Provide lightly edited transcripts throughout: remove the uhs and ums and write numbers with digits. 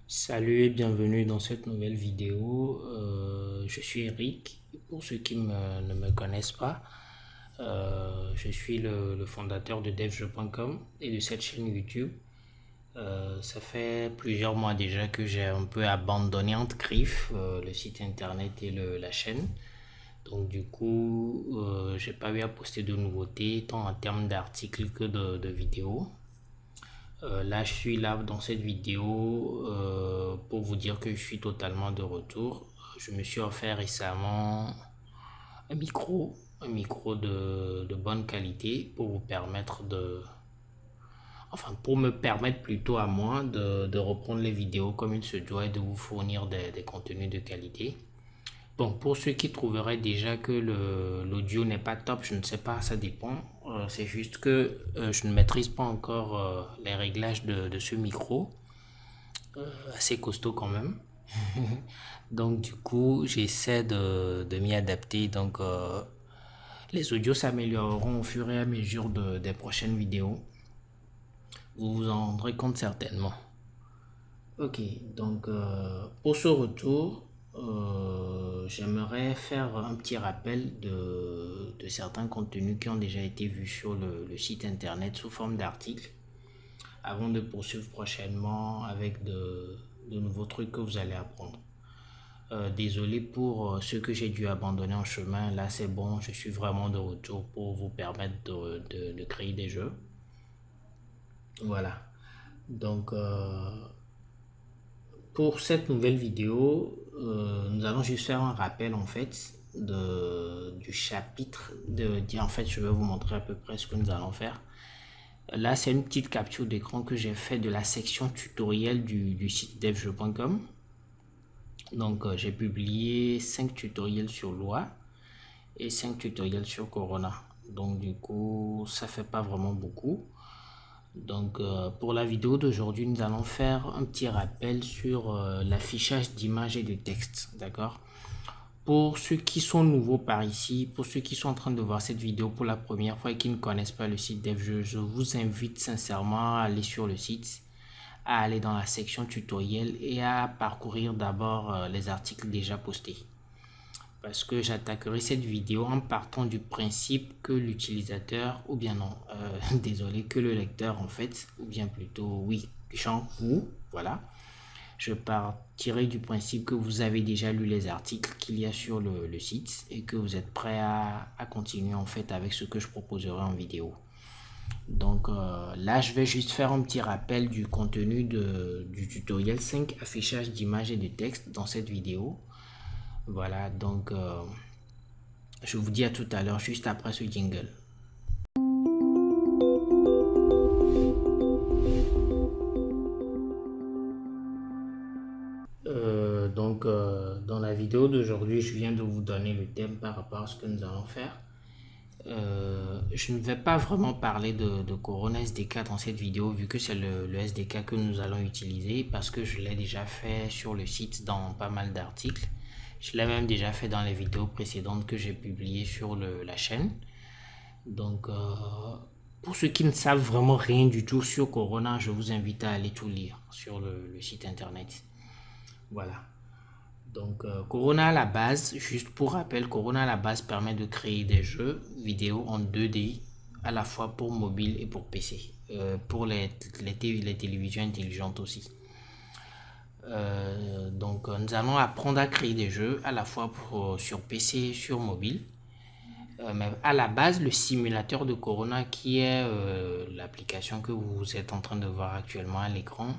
Salut et bienvenue dans cette nouvelle vidéo. Je suis Eric. Pour ceux qui ne me connaissent pas, je suis le fondateur de devjeux.com et de cette chaîne YouTube. Ça fait plusieurs mois déjà que j'ai un peu abandonné entre griffes le site internet et la chaîne. Donc du coup, j'ai pas eu à poster de nouveautés tant en termes d'articles que de vidéos. Là, je suis là dans cette vidéo pour vous dire que je suis totalement de retour. Je me suis offert récemment un micro de bonne qualité pour vous permettre pour me permettre plutôt à moi de reprendre les vidéos comme il se doit et de vous fournir des contenus de qualité. Bon, pour ceux qui trouveraient déjà que l'audio n'est pas top, je ne sais pas, ça dépend. C'est juste que je ne maîtrise pas encore les réglages de ce micro, assez costaud quand même. Donc du coup, j'essaie de m'y adapter. Donc les audios s'amélioreront au fur et à mesure des prochaines vidéos. Vous vous en rendrez compte certainement. Ok, donc pour ce retour, j'aimerais faire un petit rappel de certains contenus qui ont déjà été vus sur le site internet sous forme d'articles, avant de poursuivre prochainement avec de nouveaux trucs que vous allez apprendre. Désolé pour ceux que j'ai dû abandonner en chemin, là c'est bon, je suis vraiment de retour pour vous permettre de créer des jeux. Voilà, donc pour cette nouvelle vidéo, nous allons juste faire un rappel en fait du chapitre. En fait, je vais vous montrer à peu près ce que nous allons faire. Là, c'est une petite capture d'écran que j'ai fait de la section tutoriel du site devjeux.com. Donc, j'ai publié 5 tutoriels sur loi et 5 tutoriels sur Corona. Donc, du coup, ça fait pas vraiment beaucoup. Donc pour la vidéo d'aujourd'hui, nous allons faire un petit rappel sur l'affichage d'images et de texte, d'accord? Pour ceux qui sont nouveaux par ici, pour ceux qui sont en train de voir cette vidéo pour la première fois et qui ne connaissent pas le site DevJeux, je vous invite sincèrement à aller sur le site, à aller dans la section tutoriel et à parcourir d'abord les articles déjà postés. Parce que j'attaquerai cette vidéo en partant du principe que l'utilisateur, ou bien non, désolé, que le lecteur en fait, ou bien plutôt oui, genre vous, voilà. Je partirai du principe que vous avez déjà lu les articles qu'il y a sur le site et que vous êtes prêt à continuer en fait avec ce que je proposerai en vidéo. Donc là, je vais juste faire un petit rappel du contenu du tutoriel 5 affichage d'images et de texte dans cette vidéo. Voilà, donc je vous dis à tout à l'heure, juste après ce jingle. Dans la vidéo d'aujourd'hui, je viens de vous donner le thème par rapport à ce que nous allons faire. Je ne vais pas vraiment parler de Corona SDK dans cette vidéo, vu que c'est le SDK que nous allons utiliser, parce que je l'ai déjà fait sur le site dans pas mal d'articles. Je l'ai même déjà fait dans les vidéos précédentes que j'ai publiées sur la chaîne. Donc, pour ceux qui ne savent vraiment rien du tout sur Corona, je vous invite à aller tout lire sur le site internet. Voilà. Donc, Corona à la base, juste pour rappel, Corona à la base permet de créer des jeux vidéo en 2D à la fois pour mobile et pour PC. Pour les télévisions intelligentes aussi. Donc, nous allons apprendre à créer des jeux à la fois sur PC et sur mobile. Mais à la base, le simulateur de Corona, qui est l'application que vous êtes en train de voir actuellement à l'écran,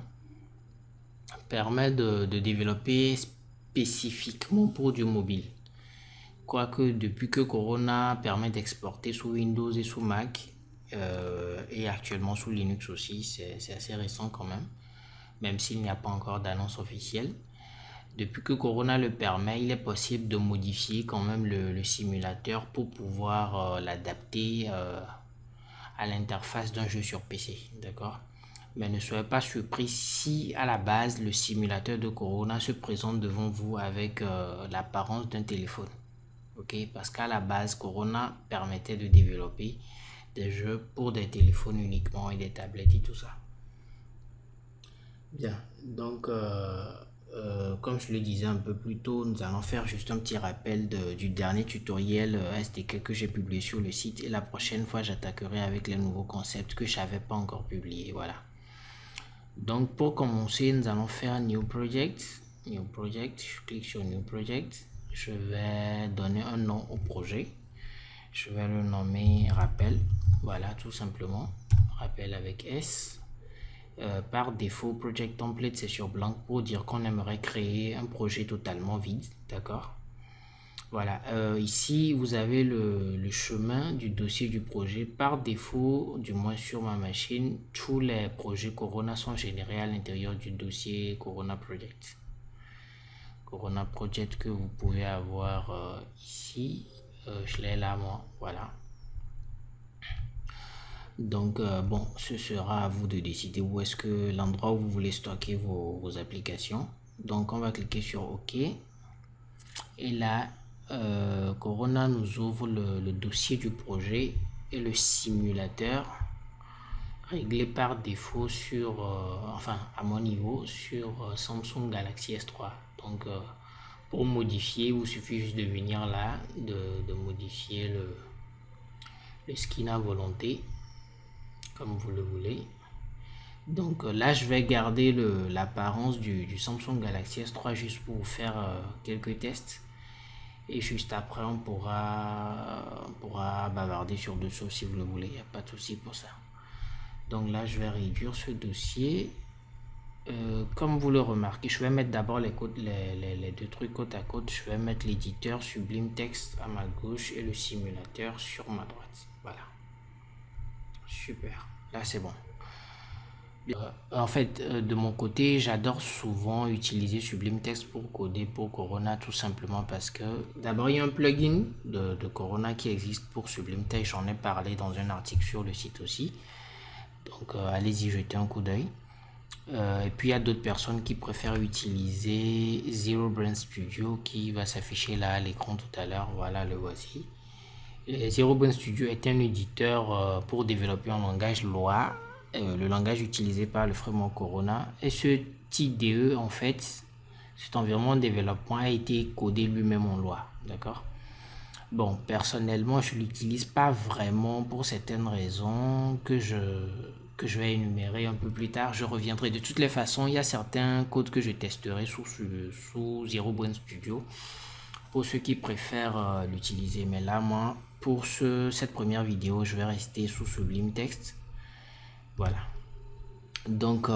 permet de développer spécifiquement pour du mobile. Quoique depuis que Corona permet d'exporter sous Windows et sous Mac, et actuellement sous Linux aussi, c'est assez récent quand même s'il n'y a pas encore d'annonce officielle. Depuis que Corona le permet, il est possible de modifier quand même le simulateur pour pouvoir l'adapter à l'interface d'un jeu sur PC, d'accord? Mais ne soyez pas surpris si à la base le simulateur de Corona se présente devant vous avec l'apparence d'un téléphone, ok? Parce qu'à la base, Corona permettait de développer des jeux pour des téléphones uniquement et des tablettes et tout ça. Bien, donc comme je le disais un peu plus tôt, nous allons faire juste un petit rappel du dernier tutoriel SDK que j'ai publié sur le site et la prochaine fois j'attaquerai avec les nouveaux concepts que je n'avais pas encore publiés. Voilà. Donc pour commencer, nous allons faire New Project. New Project, je clique sur New Project. Je vais donner un nom au projet. Je vais le nommer Rappel. Voilà, tout simplement. Rappel avec S. Par défaut, Project Template, c'est sur blanc pour dire qu'on aimerait créer un projet totalement vide. D'accord? Voilà, ici vous avez le chemin du dossier du projet. Par défaut, du moins sur ma machine, tous les projets Corona sont générés à l'intérieur du dossier Corona Project. Corona Project que vous pouvez avoir ici, je l'ai là moi, voilà. Donc bon, ce sera à vous de décider où est-ce que l'endroit où vous voulez stocker vos applications. Donc on va cliquer sur OK. Et là, Corona nous ouvre le dossier du projet et le simulateur réglé par défaut sur, enfin à mon niveau, sur Samsung Galaxy S3. Donc pour modifier, il vous suffit juste de venir là, de modifier le skin à volonté, comme vous le voulez. Donc là, je vais garder l'apparence du Samsung Galaxy S3 juste pour vous faire quelques tests. Et juste après, on pourra bavarder sur dessous si vous le voulez. Il n'y a pas de souci pour ça. Donc là, je vais réduire ce dossier. Comme vous le remarquez, je vais mettre d'abord les deux trucs côte à côte. Je vais mettre l'éditeur Sublime Text à ma gauche et le simulateur sur ma droite. Voilà. Super. Là, c'est bon. En fait, de mon côté, j'adore souvent utiliser Sublime Text pour coder pour Corona, tout simplement parce que d'abord, il y a un plugin de Corona qui existe pour Sublime Text. J'en ai parlé dans un article sur le site aussi. Donc, allez-y jeter un coup d'œil. Et puis, il y a d'autres personnes qui préfèrent utiliser Zero Brain Studio qui va s'afficher là à l'écran tout à l'heure. Voilà, le voici. Zero Brain Studio est un éditeur pour développer un langage Lua, le langage utilisé par le framework Corona. Et ce TDE, en fait, cet environnement de développement a été codé lui-même en Lua. D'accord? Bon, personnellement, je ne l'utilise pas vraiment pour certaines raisons que je vais énumérer un peu plus tard. Je reviendrai de toutes les façons. Il y a certains codes que je testerai sous Zero Brain Studio pour ceux qui préfèrent l'utiliser. Mais là, moi, pour cette première vidéo, je vais rester sous Sublime Text. Voilà. Donc,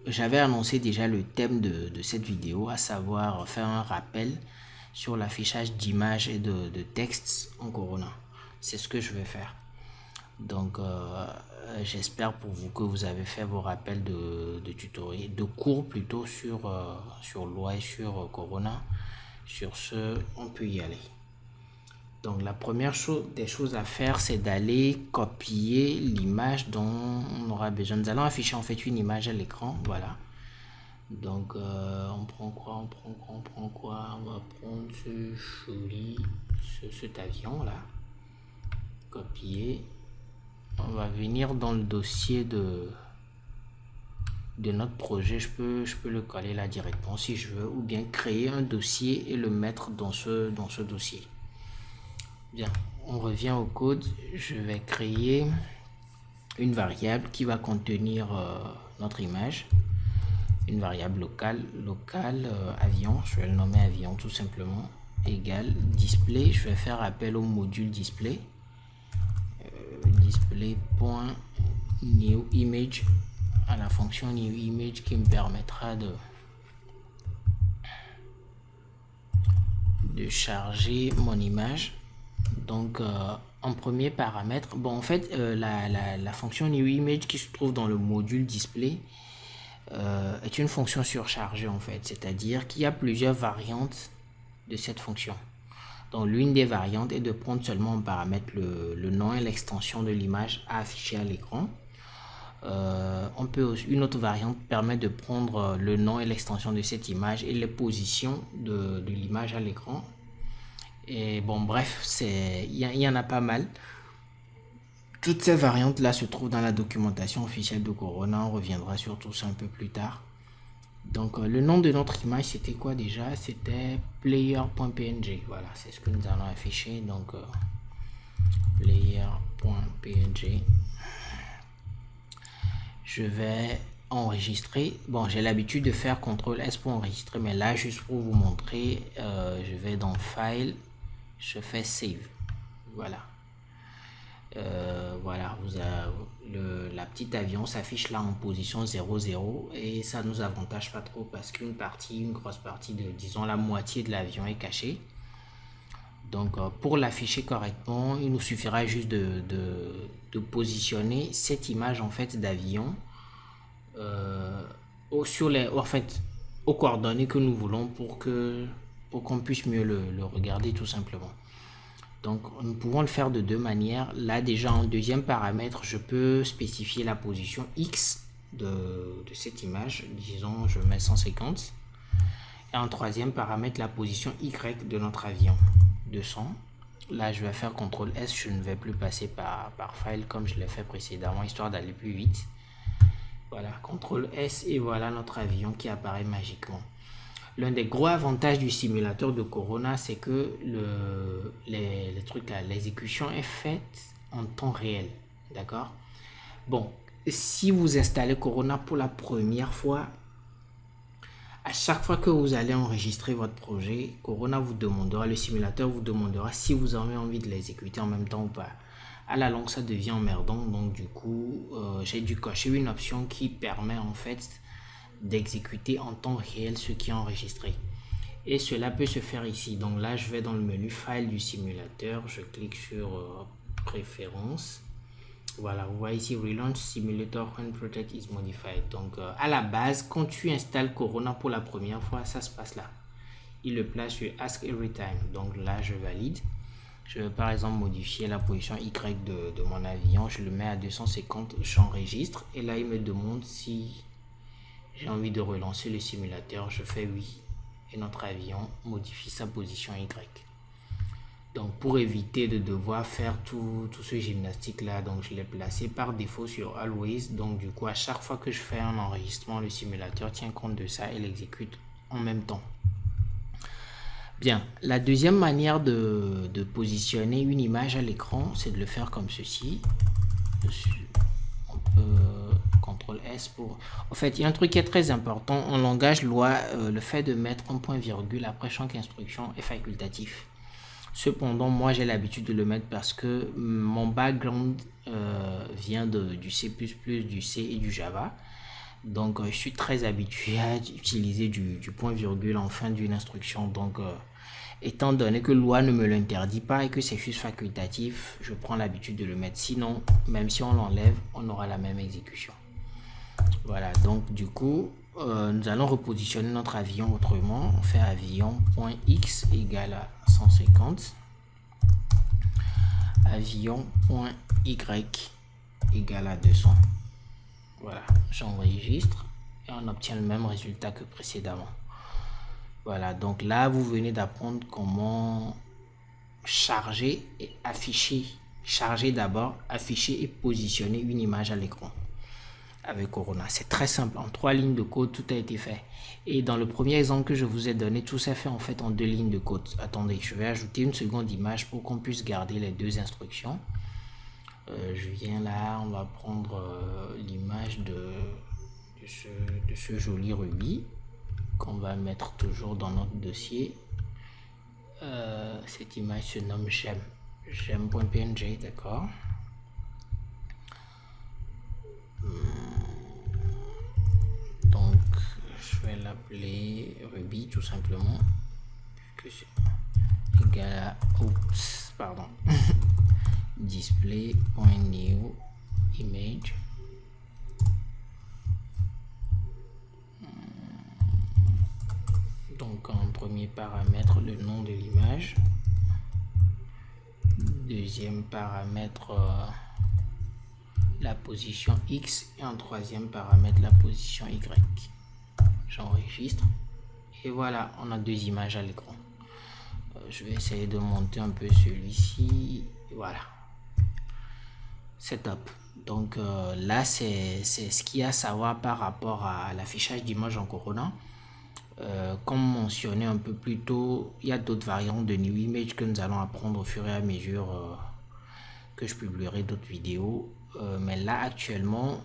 j'avais annoncé déjà le thème de cette vidéo, à savoir faire un rappel sur l'affichage d'images et de textes en Corona. C'est ce que je vais faire. Donc, j'espère pour vous que vous avez fait vos rappels de tutoriel, de cours plutôt sur Lua et sur Corona. Sur ce, on peut y aller. Donc la première des choses à faire, c'est d'aller copier l'image dont on aura besoin. Nous allons afficher en fait une image à l'écran. Voilà. Donc on prend quoi? On prend quoi? On va prendre ce joli, cet avion là. Copier. On va venir dans le dossier de notre projet. Je peux le coller là directement si je veux, ou bien créer un dossier et le mettre dans ce dossier. Bien, on revient au code. Je vais créer une variable qui va contenir notre image, une variable locale avion. Je vais le nommer avion tout simplement, égale display. Je vais faire appel au module display, display.newImage, à la fonction newImage qui me permettra de charger mon image. Donc en premier paramètre, bon en fait la fonction newImage qui se trouve dans le module display est une fonction surchargée en fait, c'est-à-dire qu'il y a plusieurs variantes de cette fonction. Donc l'une des variantes est de prendre seulement en paramètre le nom et l'extension de l'image à afficher à l'écran. Une autre variante permet de prendre le nom et l'extension de cette image et les positions de l'image à l'écran. Et bon bref, il y en a pas mal. Toutes ces variantes-là se trouvent dans la documentation officielle de Corona. On reviendra sur tout ça un peu plus tard. Donc, le nom de notre image, c'était quoi déjà? C'était player.png. Voilà, c'est ce que nous allons afficher. Donc, player.png. Je vais enregistrer. Bon, j'ai l'habitude de faire CTRL-S pour enregistrer, mais là, juste pour vous montrer, je vais dans File, je fais Save. Voilà. Voilà, la petite avion s'affiche là en position 00 et ça nous avantage pas trop parce une grosse partie de, disons, la moitié de l'avion est cachée. Donc, pour l'afficher correctement, il nous suffira juste de positionner cette image en fait d'avion aux coordonnées que nous voulons pour qu'on puisse mieux le regarder tout simplement. Donc, nous pouvons le faire de deux manières. Là, déjà, en deuxième paramètre, je peux spécifier la position X de cette image. Disons, je mets 150. Et en troisième paramètre, la position Y de notre avion, 200. Là, je vais faire CTRL-S. Je ne vais plus passer par File comme je l'ai fait précédemment, histoire d'aller plus vite. Voilà, CTRL-S et voilà notre avion qui apparaît magiquement. L'un des gros avantages du simulateur de Corona, c'est que l'exécution est faite en temps réel. D'accord? Bon, si vous installez Corona pour la première fois, à chaque fois que vous allez enregistrer votre projet, Corona vous demandera, le simulateur vous demandera si vous avez envie de l'exécuter en même temps ou pas. À la longue, ça devient emmerdant. Donc, du coup, j'ai dû cocher une option qui permet en fait d'exécuter en temps réel ce qui est enregistré. Et cela peut se faire ici. Donc là, je vais dans le menu File du simulateur. Je clique sur Préférences. Voilà, vous voyez ici Relaunch Simulator when project is modified. Donc, à la base, quand tu installes Corona pour la première fois, ça se passe là. Il le place sur Ask Every Time. Donc là, je valide. Je vais par exemple modifier la position Y de mon avion. Je le mets à 250. J'enregistre. Et là, il me demande si j'ai envie de relancer le simulateur, je fais oui et notre avion modifie sa position Y. Donc pour éviter de devoir faire tout ce gymnastique là, donc je l'ai placé par défaut sur Always. Donc du coup à chaque fois que je fais un enregistrement, le simulateur tient compte de ça et l'exécute en même temps. Bien, la deuxième manière de positionner une image à l'écran, c'est de le faire comme ceci. On peut CTRL-S pour... En fait, il y a un truc qui est très important. En langage loi, le fait de mettre un point-virgule après chaque instruction est facultatif. Cependant, moi, j'ai l'habitude de le mettre parce que mon background vient du C++, du C et du Java. Donc, je suis très habitué à utiliser du point-virgule en fin d'une instruction. Donc, étant donné que loi ne me l'interdit pas et que c'est juste facultatif, je prends l'habitude de le mettre. Sinon, même si on l'enlève, on aura la même exécution. Voilà, donc du coup, nous allons repositionner notre avion autrement. On fait avion.x égale à 150. Avion.y égale à 200. Voilà, j'enregistre et on obtient le même résultat que précédemment. Voilà, donc là, vous venez d'apprendre comment charger et afficher. Charger d'abord, afficher et positionner une image à l'écran avec Corona. C'est très simple. En 3 lignes de code, tout a été fait. Et dans le premier exemple que je vous ai donné, tout s'est fait en fait en 2 lignes de code. Attendez, je vais ajouter une seconde image pour qu'on puisse garder les deux instructions. Je viens là, on va prendre l'image de ce joli rubis qu'on va mettre toujours dans notre dossier. Cette image se nomme gem.png, d'accord. Donc je vais l'appeler Ruby tout simplement, que c'est égal à display.new image. Donc en premier paramètre, le nom de l'image. Deuxième paramètre, la position X. Et en troisième paramètre, la position Y. J'enregistre. Et voilà, on a deux images à l'écran. Je vais essayer de monter un peu celui-ci. Voilà. setup. Donc là, c'est ce qu'il y a à savoir par rapport à l'affichage d'image en Corona. Comme mentionné un peu plus tôt, il y a d'autres variantes de New Image que nous allons apprendre au fur et à mesure que je publierai d'autres vidéos. Mais là, actuellement,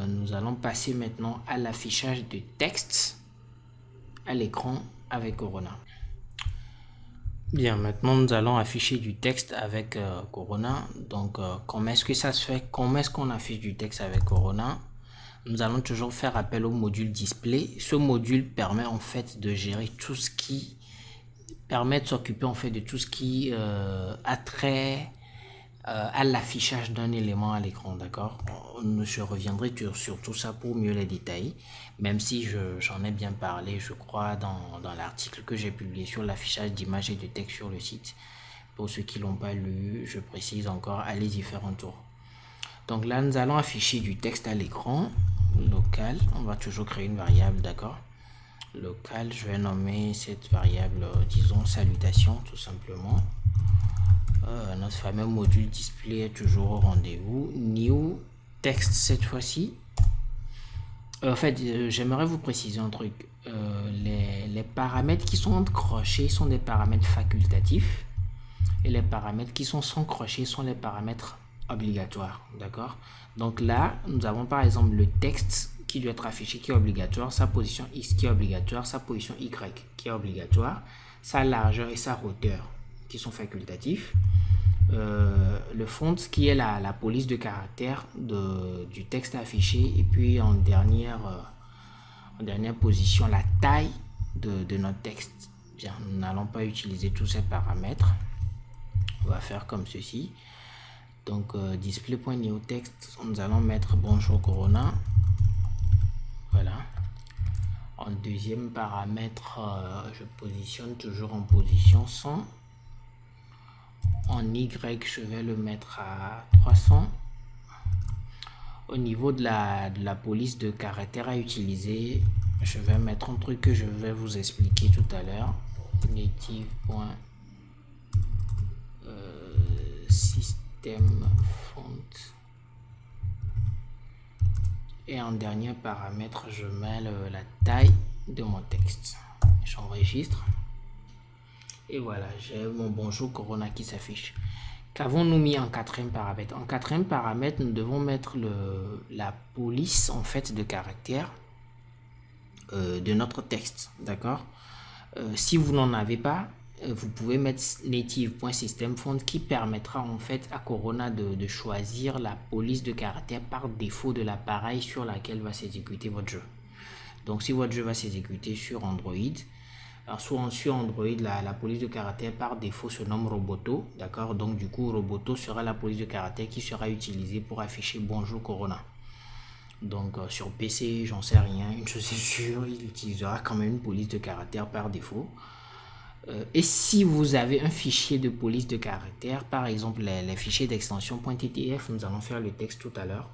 nous allons passer maintenant à l'affichage de texte à l'écran avec Corona. Bien, maintenant nous allons afficher du texte avec Corona. Donc, comment est-ce que ça se fait? Comment est-ce qu'on affiche du texte avec Corona? Nous allons toujours faire appel au module display. Ce module permet en fait de gérer tout ce qui permet de s'occuper en fait de tout ce qui a trait à l'affichage d'un élément à l'écran, d'accord? Je reviendrai sur tout ça pour mieux les détailler, même si j'en ai bien parlé, je crois, dans l'article que j'ai publié sur l'affichage d'images et de texte sur le site. Pour ceux qui ne l'ont pas lu, je précise encore, allez-y faire un tour. Donc là, nous allons afficher du texte à l'écran, local, on va toujours créer une variable, d'accord? Local, je vais nommer cette variable, disons, salutation, tout simplement. Notre fameux module display est toujours au rendez-vous. New text cette fois-ci. En fait, j'aimerais vous préciser un truc. Les paramètres qui sont entre crochets sont des paramètres facultatifs. Et les paramètres qui sont sans crochet sont les paramètres obligatoires. D'accord? Donc là, nous avons par exemple le texte qui doit être affiché, qui est obligatoire, sa position X qui est obligatoire, sa position Y qui est obligatoire, sa largeur et sa hauteur qui sont facultatifs. Le font qui est la police de caractère du texte affiché, et puis en dernière position la taille de notre texte. Bien, nous n'allons pas utiliser tous ces paramètres, on va faire comme ceci. Donc display.neoText, nous allons mettre bonjour Corona, voilà. En deuxième paramètre, je positionne toujours en position 100. En Y, je vais le mettre à 300. Au niveau de la police de caractère à utiliser, je vais mettre un truc que je vais vous expliquer tout à l'heure. Native.system font. Et en dernier paramètre, je mets la taille de mon texte. J'enregistre. Et voilà, j'ai mon bonjour Corona qui s'affiche. Qu'avons-nous mis en quatrième paramètre? En quatrième paramètre, nous devons mettre la police en fait de caractère de notre texte, d'accord? Si vous n'en avez pas, vous pouvez mettre native.system.font qui permettra en fait à Corona de choisir la police de caractère par défaut de l'appareil sur laquelle va s'exécuter votre jeu. Donc si votre jeu va s'exécuter sur Android, soit sur Android, la police de caractère par défaut se nomme Roboto, d'accord? Donc du coup, Roboto sera la police de caractère qui sera utilisée pour afficher bonjour Corona. Donc sur PC, j'en sais rien, une chose est sûre, il utilisera quand même une police de caractère par défaut. Et si vous avez un fichier de police de caractère, par exemple les fichiers d'extension .ttf, nous allons faire le texte tout à l'heure.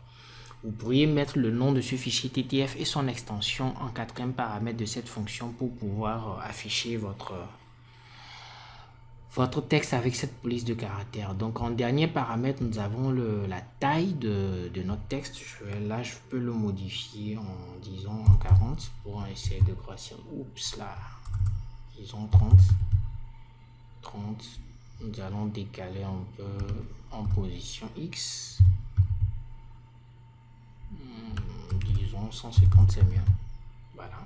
Vous pourriez mettre le nom de ce fichier TTF et son extension en quatrième paramètre de cette fonction pour pouvoir afficher votre texte avec cette police de caractère. Donc en dernier paramètre, nous avons la taille de notre texte. Là, je peux le modifier en disons en 40 pour essayer de grossir. Oups là, disons 30. Nous allons décaler un peu en position X. Disons 150, c'est mieux. Voilà.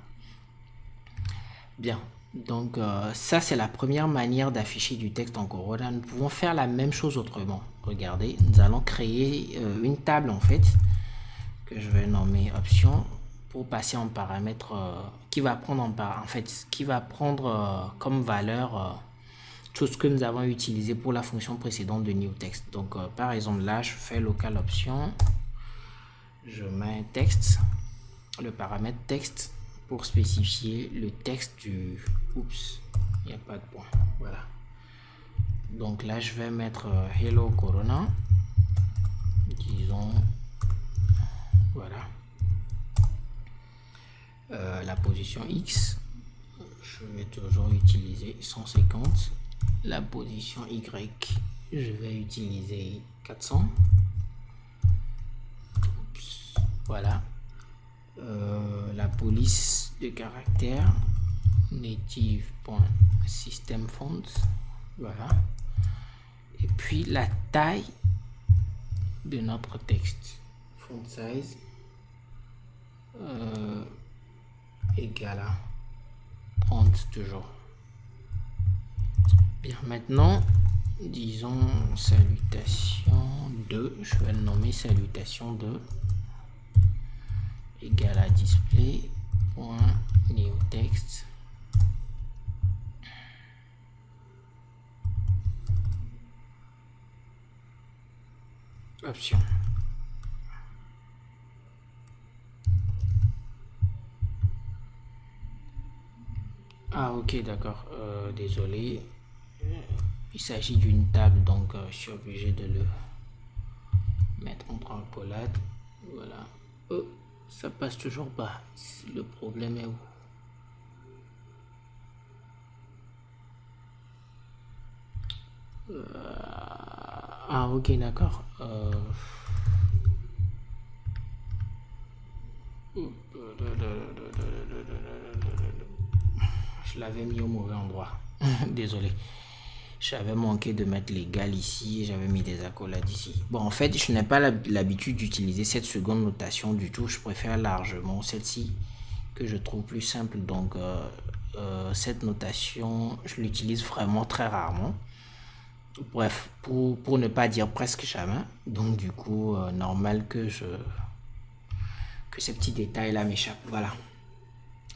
Bien. Donc ça c'est la première manière d'afficher du texte en Corona. Nous pouvons faire la même chose autrement. Regardez, nous allons créer une table en fait que je vais nommer option pour passer en paramètre qui va prendre comme valeur tout ce que nous avons utilisé pour la fonction précédente de newText. Donc par exemple là je fais local option, je mets texte, le paramètre texte pour spécifier le texte du... Oups, il n'y a pas de point. Voilà. Donc là, je vais mettre Hello Corona. Disons... Voilà. La position X, je vais toujours utiliser 150. La position Y, je vais utiliser 400. Voilà. La police de caractère native.systemfont. Voilà. Et puis la taille de notre texte. Font size égale à 30 toujours. Bien, maintenant, disons salutation 2. Je vais le nommer salutation 2 égale à display.newText. Option. Ah ok, d'accord, désolé, il s'agit d'une table, donc je suis obligé de le mettre entre accolades. Voilà. Oh, ça passe toujours pas, le problème est où? Ah ok, d'accord. Je l'avais mis au mauvais endroit. Désolé. J'avais manqué de mettre l'égal ici. J'avais mis des accolades ici. Bon, en fait, je n'ai pas l'habitude d'utiliser cette seconde notation du tout. Je préfère largement celle-ci que je trouve plus simple. Donc, cette notation, je l'utilise vraiment très rarement. Bref, pour ne pas dire presque jamais. Donc, du coup, normal que ces petits détails-là m'échappent. Voilà.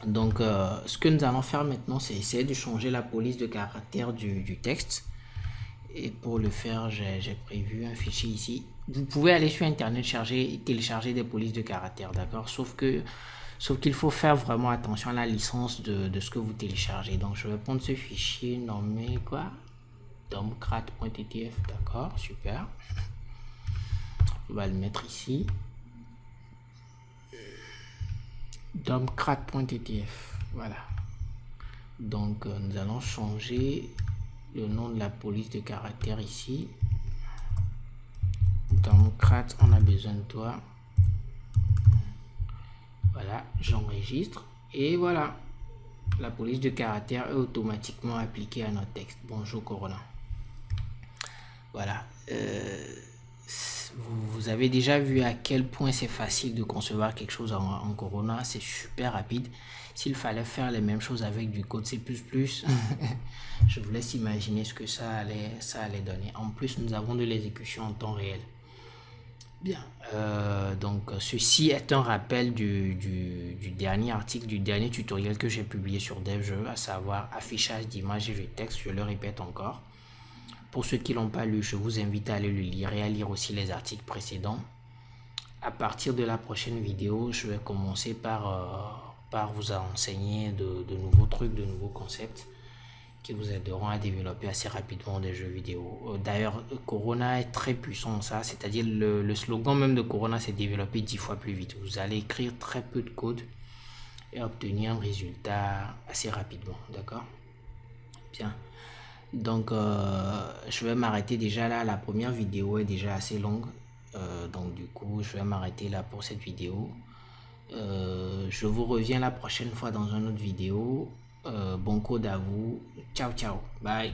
Donc, ce que nous allons faire maintenant, c'est essayer de changer la police de caractère du texte. Et pour le faire, j'ai prévu un fichier ici. Vous pouvez aller sur Internet télécharger des polices de caractère, d'accord? Sauf qu'il faut faire vraiment attention à la licence de ce que vous téléchargez. Donc, je vais prendre ce fichier nommé quoi? domcrat.ttf, d'accord, super. On va le mettre ici. domcrat.ttf, voilà. Donc nous allons changer le nom de la police de caractère ici. domcrat, on a besoin de toi. Voilà, j'enregistre et voilà, la police de caractère est automatiquement appliquée à notre texte. Bonjour Corona. Voilà. Vous avez déjà vu à quel point c'est facile de concevoir quelque chose en Corona. C'est super rapide. S'il fallait faire les mêmes choses avec du code C++, je vous laisse imaginer ce que ça allait donner. En plus, nous avons de l'exécution en temps réel. Bien. Donc, ceci est un rappel du dernier article, du dernier tutoriel que j'ai publié sur DevJeux, à savoir affichage d'images et de texte. Je le répète encore. Pour ceux qui ne l'ont pas lu, je vous invite à aller le lire et à lire aussi les articles précédents. À partir de la prochaine vidéo, je vais commencer par vous enseigner de nouveaux trucs, de nouveaux concepts qui vous aideront à développer assez rapidement des jeux vidéo. D'ailleurs, Corona est très puissant, ça. C'est-à-dire le slogan même de Corona, c'est développer 10 fois plus vite. Vous allez écrire très peu de code et obtenir un résultat assez rapidement. D'accord? Bien. Donc, je vais m'arrêter déjà là. La première vidéo est déjà assez longue. Donc, du coup, je vais m'arrêter là pour cette vidéo. Je vous reviens la prochaine fois dans une autre vidéo. Bon code à vous. Ciao, ciao. Bye.